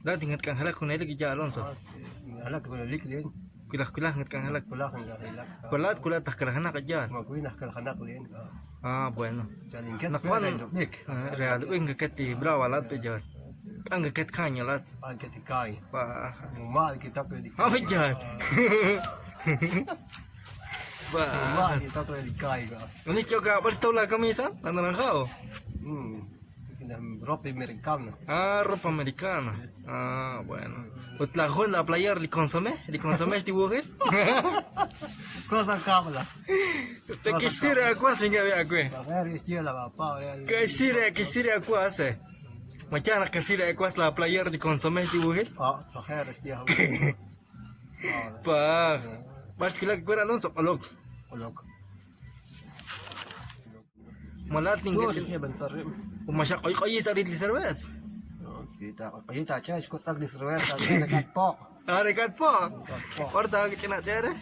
Lahat ingat kang halak kung nailig ija Alonso. Halak ko nalik din. Kulah ingat kang halak. Kulah kang halak. Kulat tak kalahanak aja. Magkuy na kalhanak din. Bueno. Jalingkat Nakwan nik. real wing kati brava lat pejan. Ang ket kanya lat. Pagkat ikay. Pa. Umal kita pwede. Pejan. Ba. Umal kita pwede ikay ka. Ini juga bertolak kamisan tanah kau. Kita ropa Amerikano. Ropa americana. Bueno. Utlahon la player li consomé di wuhir. Cosa kabla. Te quisiera aku singa aku. Ver es dia la papa. Quisiera aku hace. Macam quisiera aku la player di consomé di wuhir. Ver es dia. Pa. Bas kila ku Alonso olog. Malat tinggal Terus dia besar. Umasyak ay sarit li serves. Kita kita cek kok sak di server tadi dekat pok. Dekat po. Orta kicina cere.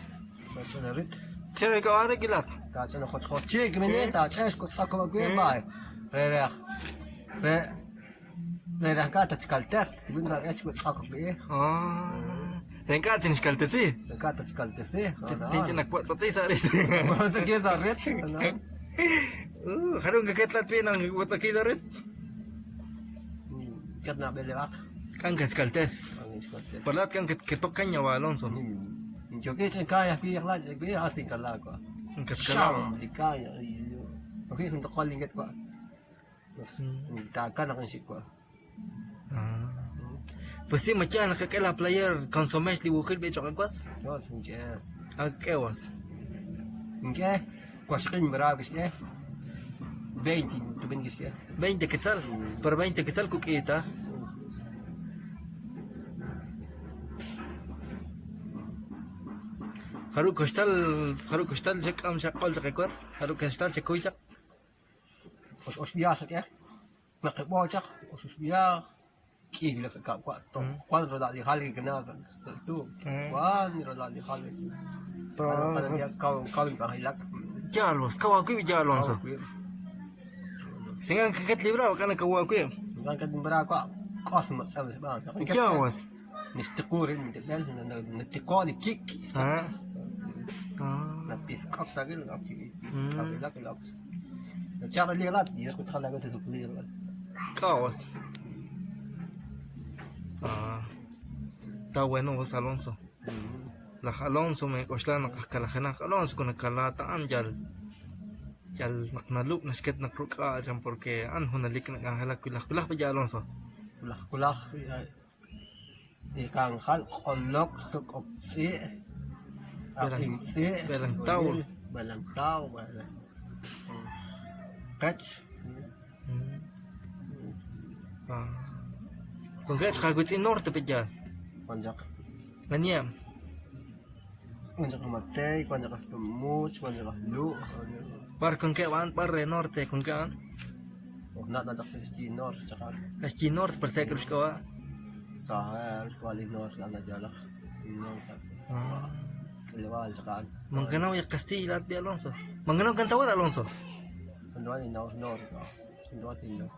Sacerit. Cere ko are gilat. Ta cek kok cek meni ta cek kok sak ko gue bai. Re kata cekal tes, tibin da cek kok sak ko gue. Rengka tin skalte si. Kata cekal tes. Tin nak buat sate sarit. Masa dia sarit. Harung kaketlat pinang buat sakit sarit. Kat na belak. Kan kaltes. Palat kan ketok kanya wa Alonso. Joki cek kaya pi lah gue asing kala ko. Angkat Syam di kaya. Oke, untuk calling ko. Takan ako si ko. Pasti macam nakakala player konsumes li wukil beco kagwas. Yo sinje. Kewas. Nge, kwaskin berapa sih? 20 tu bin kisah. 20 quetzal. Per 20 quetzal ku kita. Haruk kostal cek am syakol cek ekor. Haruk kostal cek kuicak. Os biasa ya. Nak bocak, os biasa. Kih lek ka kwa. Kwan roda di hali kena tu. Kwan roda di hali. Pada dia kau ka hilak. Jalos, kau aku Alonso. Singa kaket libra kana kau aku. Kan kan berapa kos mat sama bang. Jawas. Nistikurin dan nistikol di kick. Na piskop tadi lu nak sih. Tapi lak. Cara dia lat dia aku tahu lagi tu clear. Kaos. Está bueno vos Alonso. La Alonso me kosla nakakalahanak Alonso kung nagkalataan jal naknaluk nasket nakruka jam porque hunalik naghahalak kulah pa Alonso. Kulah ikang hal kolok suk opsi. Aking si Belang taul. Catch. Kung kaya kagut in norte pa dyan. Panjak. Nganyam. Panjak matay, panjak tumut, panjak lu. Par kung kaya waan par norte kung kaya. Not najak sa Chinor, tsaka SG norte per sekrus ka. Sahel, kuali Nor, na jalak. Chinor. Kaliwal, tsaka. Mangganaw yak Castilla at Alonso. Mangganaw kan tawar Alonso. Kanduan ni Nor. Kanduan ni Nor.